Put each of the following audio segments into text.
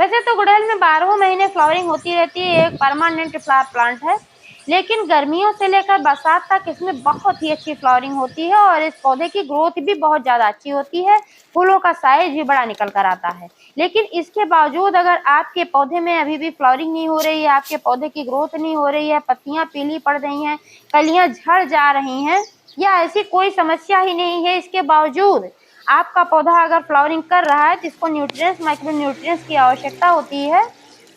वैसे तो गुड़हल में 12 महीने फ्लावरिंग होती रहती है, एक परमानेंट फ्लावर प्लांट है, लेकिन गर्मियों से लेकर बरसात तक इसमें बहुत ही अच्छी फ्लावरिंग होती है और इस पौधे की ग्रोथ भी बहुत ज़्यादा अच्छी होती है। फूलों का साइज भी बड़ा निकल कर आता है। लेकिन इसके बावजूद अगर आपके पौधे में अभी भी फ्लावरिंग नहीं हो रही है, आपके पौधे की ग्रोथ नहीं हो रही है, पत्तियां पीली पड़ रही हैं, कलियां झड़ जा रही हैं, या ऐसी कोई समस्या ही नहीं है, इसके बावजूद आपका पौधा अगर फ्लावरिंग कर रहा है, जिसको न्यूट्रिएंट्स, माइक्रो न्यूट्रिएंट्स की आवश्यकता होती है,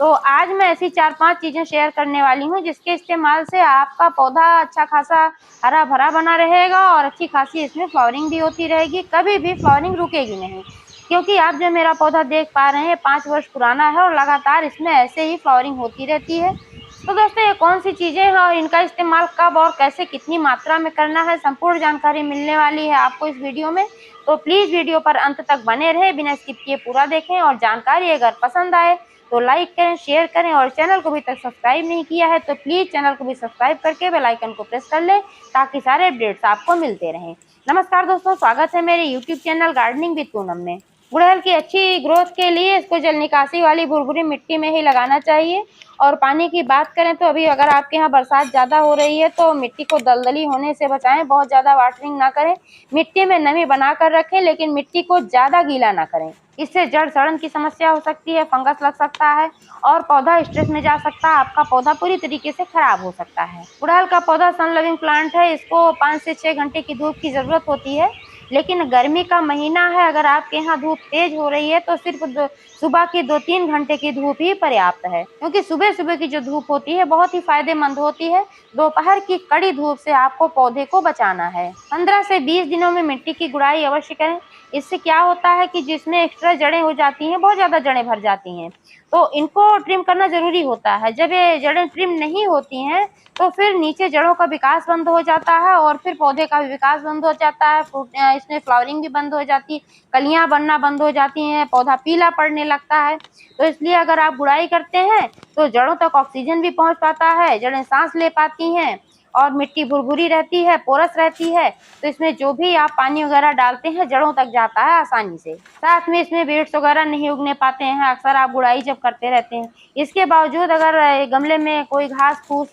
तो आज मैं ऐसी 4-5 चीजें शेयर करने वाली हूँ जिसके इस्तेमाल से आपका पौधा अच्छा खासा हरा भरा बना रहेगा और अच्छी खासी इसमें फ्लावरिंग भी होती रहेगी। कभी भी फ्लावरिंग रुकेगी नहीं, क्योंकि आप जो मेरा पौधा देख पा रहे हैं 5 वर्ष पुराना है और लगातार इसमें ऐसे ही फ्लावरिंग होती रहती है। तो दोस्तों, ये कौन सी चीजें हैं और इनका इस्तेमाल कब और कैसे कितनी मात्रा में करना है, संपूर्ण जानकारी मिलने वाली है आपको इस वीडियो में। तो प्लीज वीडियो पर अंत तक बने रहे, बिना स्किप किए पूरा देखें, और जानकारी अगर पसंद आए तो लाइक करें, शेयर करें, और चैनल को अभी तक सब्सक्राइब नहीं किया है तो प्लीज चैनल को भी सब्सक्राइब करके बेल आइकन को प्रेस कर लें, ताकि सारे अपडेट्स आपको मिलते रहें। नमस्कार दोस्तों, स्वागत है मेरे YouTube channel gardening with Poonam में। गुड़हल की अच्छी ग्रोथ के लिए इसको जल निकासी वाली भुरभुरी मिट्टी में ही लगाना चाहिए। और पानी की बात करें तो अभी अगर आपके यहाँ बरसात ज़्यादा हो रही है तो मिट्टी को दलदली होने से बचाएं, बहुत ज़्यादा वाटरिंग ना करें, मिट्टी में नमी बना कर रखें, लेकिन मिट्टी को ज़्यादा गीला ना करें। इससे जड़ सड़न की समस्या हो सकती है, फंगस लग सकता है और पौधा स्ट्रेस में जा सकता है, आपका पौधा पूरी तरीके से खराब हो सकता है। गुड़हल का पौधा सन लविंग प्लांट है, इसको 5 से 6 घंटे की धूप की जरूरत होती है। लेकिन गर्मी का महीना है, अगर आपके यहाँ धूप तेज हो रही है तो सिर्फ सुबह की 2-3 घंटे की धूप ही पर्याप्त है, क्योंकि सुबह सुबह की जो धूप होती है बहुत ही फायदेमंद होती है। दोपहर की कड़ी धूप से आपको पौधे को बचाना है। 15 से 20 दिनों में मिट्टी की गुड़ाई अवश्य करें। इससे क्या होता है कि जिसमें एक्स्ट्रा जड़ें हो जाती हैं, बहुत ज्यादा जड़ें भर जाती हैं, तो इनको ट्रिम करना जरूरी होता है। जब ये जड़ें ट्रिम नहीं होती हैं तो फिर नीचे जड़ों का विकास बंद हो जाता है और फिर पौधे का भी विकास बंद हो जाता है, इसमें फ्लावरिंग भी बंद हो जाती है, कलियां बनना बंद हो जाती हैं, पौधा पीला पड़ने लगता है। तो इसलिए अगर आप गुड़ाई करते हैं तो जड़ों तक ऑक्सीजन भी पहुंच पाता है, जड़ें सांस ले पाती हैं और मिट्टी भुरभुरी रहती है, पोरस रहती है, तो इसमें जो भी आप पानी वगैरह डालते हैं जड़ों तक जाता है आसानी से। साथ में इसमें बीड्स वगैरह नहीं उगने पाते हैं, अक्सर आप गुड़ाई जब करते रहते हैं। इसके बावजूद अगर गमले में कोई घास फूस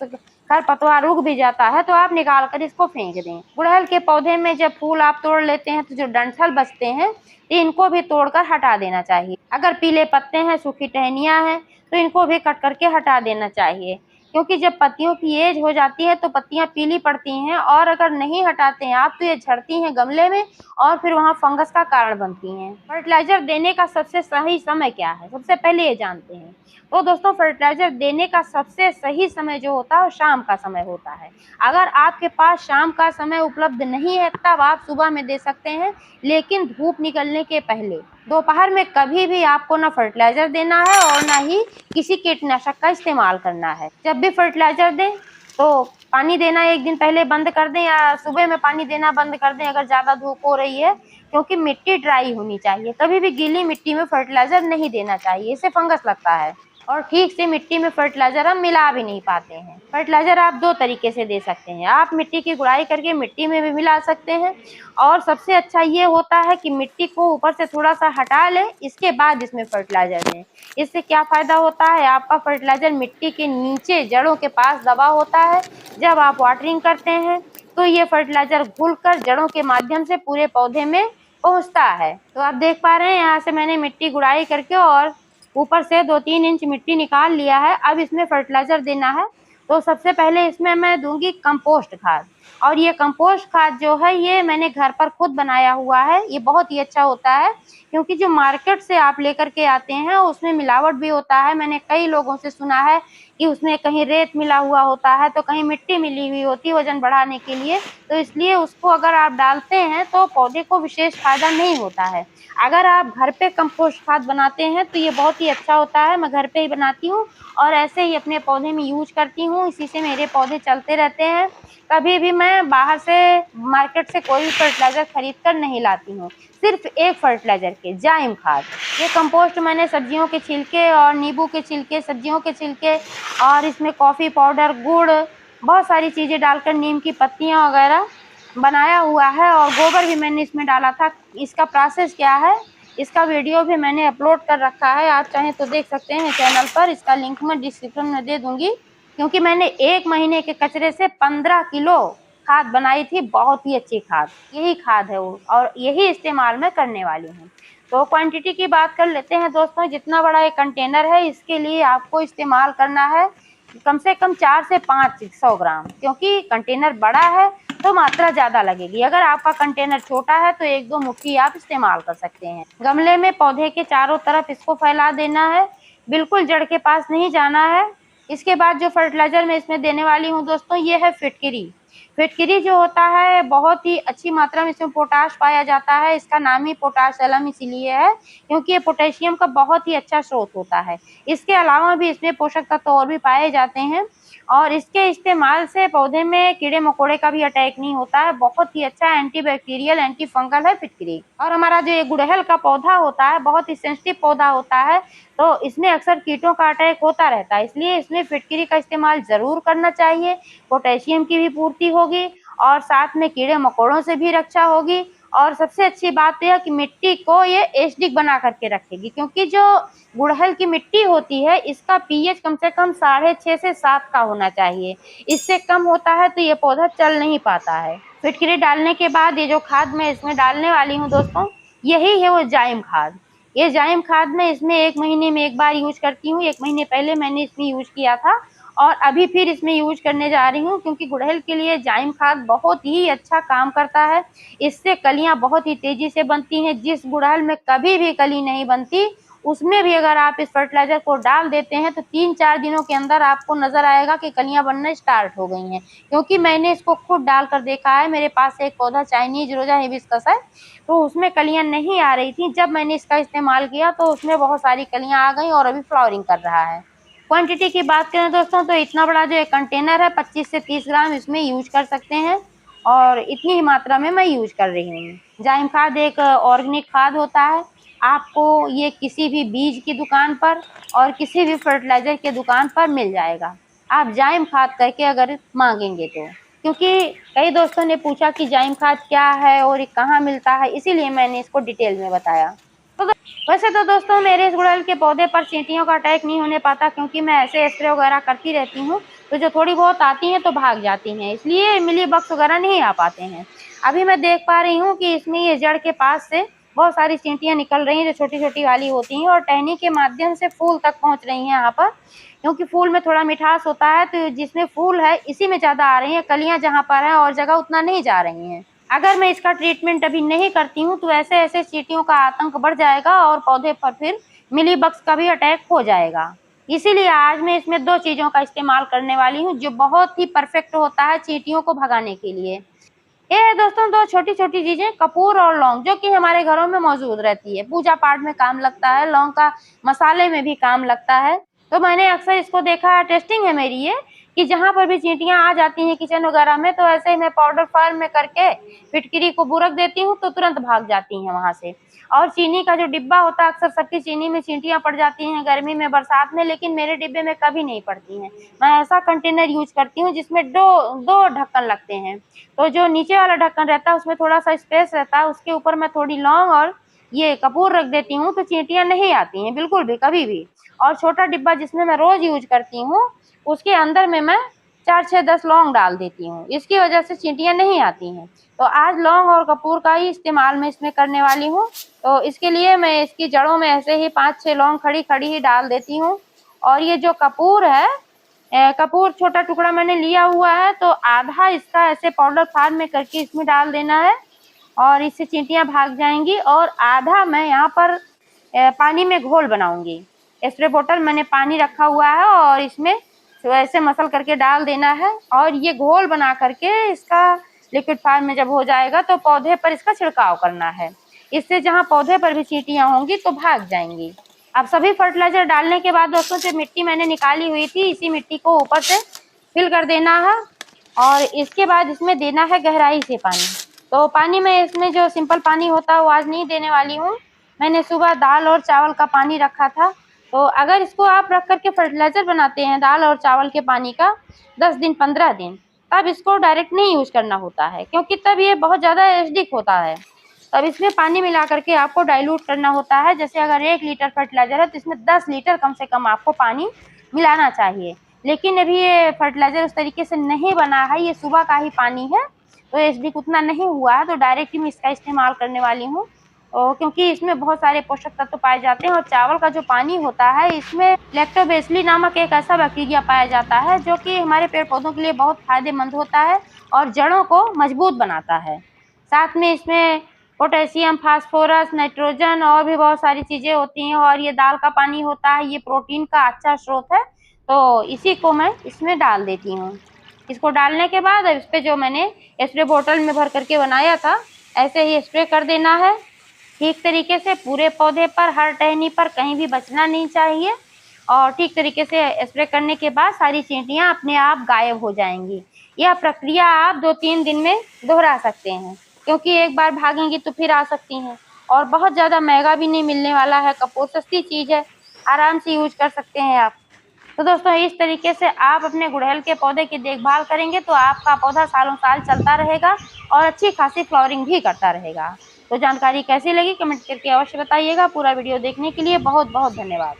खरपतवार उग भी जाता है तो आप निकाल कर इसको फेंक दें। गुड़हल के पौधे में जब फूल आप तोड़ लेते हैं तो जो डंठल बचते हैं तो इनको भी तोड़कर हटा देना चाहिए। अगर पीले पत्ते हैं, सूखी टहनियां हैं, तो इनको भी कट करके हटा देना चाहिए, क्योंकि जब पत्तियों की एज हो जाती है तो पत्तियां पीली पड़ती हैं और अगर नहीं हटाते हैं आप तो ये झड़ती हैं गमले में और फिर वहां फंगस का कारण बनती हैं। फर्टिलाइजर देने का सबसे सही समय क्या है, सबसे पहले ये जानते हैं। तो दोस्तों, फर्टिलाइजर देने का सबसे सही समय जो होता है वो शाम का समय होता है। अगर आपके पास शाम का समय उपलब्ध नहीं है तब आप सुबह में दे सकते हैं, लेकिन धूप निकलने के पहले। दोपहर में कभी भी आपको ना फर्टिलाइजर देना है और ना ही किसी कीटनाशक का इस्तेमाल करना है। जब भी फर्टिलाइजर दें तो पानी देना एक दिन पहले बंद कर दें या सुबह में पानी देना बंद कर दें अगर ज़्यादा धूप हो रही है, क्योंकि मिट्टी ड्राई होनी चाहिए। कभी भी गीली मिट्टी में फर्टिलाइजर नहीं देना चाहिए, इससे फंगस लगता है और ठीक से मिट्टी में फर्टिलाइजर हम मिला भी नहीं पाते हैं। फर्टिलाइजर आप 2 तरीके से दे सकते हैं, आप मिट्टी की गुड़ाई करके मिट्टी में भी मिला सकते हैं, और सबसे अच्छा ये होता है कि मिट्टी को ऊपर से थोड़ा सा हटा लें, इसके बाद इसमें फर्टिलाइजर दें। इससे क्या फायदा होता है, आपका फर्टिलाइजर मिट्टी के नीचे जड़ों के पास दबा होता है। जब आप वाटरिंग करते हैं तो ये फर्टिलाइजर घुलकर जड़ों के माध्यम से पूरे पौधे में पहुंचता है। तो आप देख पा रहे हैं यहाँ से मैंने मिट्टी गुड़ाई करके और ऊपर से 2-3 इंच मिट्टी निकाल लिया है। अब इसमें फर्टिलाइजर देना है, तो सबसे पहले इसमें मैं दूंगी कंपोस्ट खाद। और ये कंपोस्ट खाद जो है ये मैंने घर पर खुद बनाया हुआ है, ये बहुत ही अच्छा होता है, क्योंकि जो मार्केट से आप लेकर के आते हैं उसमें मिलावट भी होता है। मैंने कई लोगों से सुना है कि उसमें कहीं रेत मिला हुआ होता है तो कहीं मिट्टी मिली हुई होती है वजन बढ़ाने के लिए, तो इसलिए उसको अगर आप डालते हैं तो पौधे को विशेष फायदा नहीं होता है। अगर आप घर पे कंपोस्ट खाद बनाते हैं तो ये बहुत ही अच्छा होता है। मैं घर पे ही बनाती हूँ और ऐसे ही अपने पौधे में यूज करती हूँ, इसी से मेरे पौधे चलते रहते हैं। कभी भी मैं बाहर से मार्केट से कोई भी फर्टिलाइजर खरीद कर नहीं लाती हूँ, सिर्फ एक फर्टिलाइजर के जाइम खाद। ये कंपोस्ट मैंने सब्जियों के छिलके और नींबू के छिलके, सब्जियों के छिलके और इसमें कॉफ़ी पाउडर, गुड़, बहुत सारी चीज़ें डालकर, नीम की पत्तियाँ वगैरह बनाया हुआ है, और गोबर भी मैंने इसमें डाला था। इसका प्रोसेस क्या है इसका वीडियो भी मैंने अपलोड कर रखा है, आप चाहें तो देख सकते हैं चैनल पर। इसका लिंक मैं डिस्क्रिप्शन में दे दूंगी। क्योंकि मैंने 1 महीने के कचरे से 15 किलो खाद बनाई थी, बहुत ही अच्छी खाद। यही खाद है वो, और यही इस्तेमाल मैं करने वाली हूँ। तो क्वांटिटी की बात कर लेते हैं दोस्तों। जितना बड़ा ये कंटेनर है, इसके लिए आपको इस्तेमाल करना है कम से कम 4 से 500 ग्राम। क्योंकि कंटेनर बड़ा है तो मात्रा ज़्यादा लगेगी। अगर आपका कंटेनर छोटा है तो 1-2 मुट्ठी आप इस्तेमाल कर सकते हैं। गमले में पौधे के चारों तरफ इसको फैला देना है, बिल्कुल जड़ के पास नहीं जाना है। इसके बाद जो फर्टिलाइजर मैं इसमें देने वाली हूँ दोस्तों, ये है फिटकिरी। फिटकिरी जो होता है, बहुत ही अच्छी मात्रा में इसमें पोटाश पाया जाता है। इसका नाम ही पोटाश एलम इसीलिए है क्योंकि ये पोटेशियम का बहुत ही अच्छा स्रोत होता है। इसके अलावा भी इसमें पोषक तत्व और भी पाए जाते हैं, और इसके इस्तेमाल से पौधे में कीड़े मकोड़े का भी अटैक नहीं होता है। बहुत ही अच्छा एंटीबैक्टीरियल, एंटी फंगल है फिटकिरी। और हमारा जो ये गुड़हल का पौधा होता है, बहुत ही सेंसिटिव पौधा होता है, तो इसमें अक्सर कीटों का अटैक होता रहता है। इसलिए इसमें फिटकिरी का इस्तेमाल जरूर करना चाहिए। पोटेशियम की भी पूर्ति होगी और साथ में कीड़े मकोड़ों से भी रक्षा होगी। और सबसे अच्छी बात यह कि मिट्टी को ये एसिडिक बना करके रखेगी। क्योंकि जो गुड़हल की मिट्टी होती है, इसका पीएच कम से कम 6.5 से 7 का होना चाहिए। इससे कम होता है तो ये पौधा चल नहीं पाता है। फिटकिरी डालने के बाद ये जो खाद मैं इसमें डालने वाली हूँ दोस्तों, यही है वो जाइम खाद। ये जाइम खाद मैं इसमें 1 महीने में 1 बार यूज करती हूँ। 1 महीने पहले मैंने इसमें यूज किया था और अभी फिर इसमें यूज करने जा रही हूँ। क्योंकि गुड़हल के लिए जाइम खाद बहुत ही अच्छा काम करता है। इससे कलियां बहुत ही तेजी से बनती हैं। जिस गुड़हल में कभी भी कली नहीं बनती, उसमें भी अगर आप इस फर्टिलाइजर को डाल देते हैं तो 3-4 दिनों के अंदर आपको नजर आएगा कि कलियां बनना स्टार्ट हो गई हैं। क्योंकि मैंने इसको खुद डालकर देखा है। मेरे पास एक पौधा चाइनीज रोजा हिबिस्कस है, तो उसमें कलियां नहीं आ रही थी। जब मैंने इसका इस्तेमाल किया तो उसमें बहुत सारी कलियां आ गई और अभी फ्लावरिंग कर रहा है। क्वांटिटी की बात करें दोस्तों, तो इतना बड़ा जो कंटेनर है, 25 से 30 ग्राम इसमें यूज कर सकते हैं, और इतनी ही मात्रा में मैं यूज कर रही हूँ। जाइम खाद एक ऑर्गेनिक खाद होता है। आपको ये किसी भी बीज की दुकान पर और किसी भी फर्टिलाइजर के दुकान पर मिल जाएगा, आप जाइम खाद करके अगर मांगेंगे तो। क्योंकि कई दोस्तों ने पूछा कि जाइम खाद क्या है और ये कहाँ मिलता है, इसीलिए मैंने इसको डिटेल में बताया। तो वैसे तो दोस्तों मेरे इस गुड़हल के पौधे पर चींटियों का अटैक नहीं होने पाता, क्योंकि मैं ऐसे स्प्रे वगैरह करती रहती हूँ। तो जो थोड़ी बहुत आती हैं तो भाग जाती हैं, इसलिए मिली बग्स वगैरह नहीं आ पाते हैं। अभी मैं देख पा रही हूँ कि इसमें ये जड़ के पास से बहुत सारी चींटियां निकल रही हैं, जो छोटी छोटी वाली होती हैं, और टहनी के माध्यम से फूल तक पहुंच रही हैं यहाँ पर। क्योंकि फूल में थोड़ा मिठास होता है, तो जिसमें फूल है इसी में ज्यादा आ रही हैं। कलियां जहाँ पर है और जगह उतना नहीं जा रही हैं। अगर मैं इसका ट्रीटमेंट अभी नहीं करती हूँ तो ऐसे ऐसे चींटियों का आतंक बढ़ जाएगा और पौधे पर फिर मिली बग्स का भी अटैक हो जाएगा। इसीलिए आज मैं इसमें 2 चीजों का इस्तेमाल करने वाली हूँ, जो बहुत ही परफेक्ट होता है चींटियों को भगाने के लिए। ये है दोस्तों 2 छोटी छोटी चीजें, कपूर और लौंग, जो कि हमारे घरों में मौजूद रहती है। पूजा पाठ में काम लगता है, लौंग का मसाले में भी काम लगता है। तो मैंने अक्सर इसको देखा है, टेस्टिंग है मेरी ये, कि जहाँ पर भी चींटियां आ जाती हैं किचन वगैरह में, तो ऐसे ही मैं पाउडर फॉर्म में करके फिटकिरी को बुरक देती हूँ तो तुरंत भाग जाती हैं वहां से। और चीनी का जो डिब्बा होता है, अक्सर सबकी चीनी में चींटियां पड़ जाती हैं गर्मी में, बरसात में, लेकिन मेरे डिब्बे में कभी नहीं पड़ती हैं। मैं ऐसा कंटेनर यूज करती हूँ जिसमें दो ढक्कन लगते हैं। तो जो नीचे वाला ढक्कन रहता है उसमें थोड़ा सा स्पेस रहता है, उसके ऊपर मैं थोड़ी लौंग और ये कपूर रख देती हूँ, तो चींटियां नहीं आती हैं बिल्कुल भी, कभी भी। और छोटा डिब्बा जिसमें मैं रोज यूज करती हूँ, उसके अंदर में मैं 4-6-10 लौंग डाल देती हूँ। इसकी वजह से चींटियां नहीं आती हैं। तो आज लौंग और कपूर का ही इस्तेमाल मैं इसमें करने वाली हूँ। तो इसके लिए मैं इसकी जड़ों में ऐसे ही 5-6 लौंग खड़ी खड़ी ही डाल देती हूँ। और ये जो कपूर है, कपूर छोटा टुकड़ा मैंने लिया हुआ है, तो आधा इसका ऐसे पाउडर फॉर्म में करके इसमें डाल देना है, और इससे चींटियां भाग जाएंगी। और आधा मैं यहाँ पर पानी में घोल बनाऊंगी। स्प्रे बोतल मैंने पानी रखा हुआ है और इसमें ऐसे मसल करके डाल देना है, और ये घोल बना करके इसका लिक्विड फॉर्म में जब हो जाएगा तो पौधे पर इसका छिड़काव करना है। इससे जहाँ पौधे पर भी चींटियां होंगी तो भाग जाएंगी। अब सभी फर्टिलाइजर डालने के बाद दोस्तों, जो मिट्टी मैंने निकाली हुई थी, इसी मिट्टी को ऊपर से फिल कर देना है, और इसके बाद इसमें देना है गहराई से पानी। तो पानी में इसमें जो सिंपल पानी होता है वो आज नहीं देने वाली हूँ। मैंने सुबह दाल और चावल का पानी रखा था। तो अगर इसको आप रख करके फर्टिलाइजर बनाते हैं दाल और चावल के पानी का 10 दिन 15 दिन, तब इसको डायरेक्ट नहीं यूज करना होता है, क्योंकि तब ये बहुत ज़्यादा एसिडिक होता है। तो अब इसमें पानी मिला करके आपको डाइल्यूट करना होता है। जैसे अगर 1 लीटर फर्टिलाइजर है तो इसमें 10 लीटर कम से कम आपको पानी मिलाना चाहिए। लेकिन अभी ये फर्टिलाइजर उस तरीके से नहीं बना है, ये सुबह का ही पानी है, तो एसडी उतना नहीं हुआ है, तो डायरेक्ट ही मैं इसका इस्तेमाल करने वाली हूँ। क्योंकि इसमें बहुत सारे पोषक तत्व पाए जाते हैं और चावल का जो पानी होता है इसमें लैक्टोबैसिली नामक एक ऐसा बैक्टीरिया पाया जाता है जो कि हमारे पेड़ पौधों के लिए बहुत फायदेमंद होता है और जड़ों को मजबूत बनाता है। साथ में इसमें पोटेशियम, फास्फोरस, नाइट्रोजन और भी बहुत सारी चीजें होती हैं। और ये दाल का पानी होता है, ये प्रोटीन का अच्छा स्रोत है, तो इसी को मैं इसमें डाल देती हूँ। इसको डालने के बाद अब इस पे जो मैंने स्प्रे बोतल में भर करके बनाया था, ऐसे ही स्प्रे कर देना है ठीक तरीके से पूरे पौधे पर, हर टहनी पर, कहीं भी बचना नहीं चाहिए। और ठीक तरीके से स्प्रे करने के बाद सारी चींटियां अपने आप गायब हो जाएंगी। यह प्रक्रिया आप 2-3 दिन में दोहरा सकते हैं, क्योंकि एक बार भागेंगी तो फिर आ सकती हैं। और बहुत ज़्यादा महंगा भी नहीं मिलने वाला है, कपूर सस्ती चीज़ है, आराम से यूज कर सकते हैं आप। तो दोस्तों इस तरीके से आप अपने गुड़हल के पौधे की देखभाल करेंगे तो आपका पौधा सालों साल चलता रहेगा और अच्छी खासी फ्लावरिंग भी करता रहेगा। तो जानकारी कैसी लगी कमेंट करके अवश्य बताइएगा। पूरा वीडियो देखने के लिए बहुत बहुत धन्यवाद।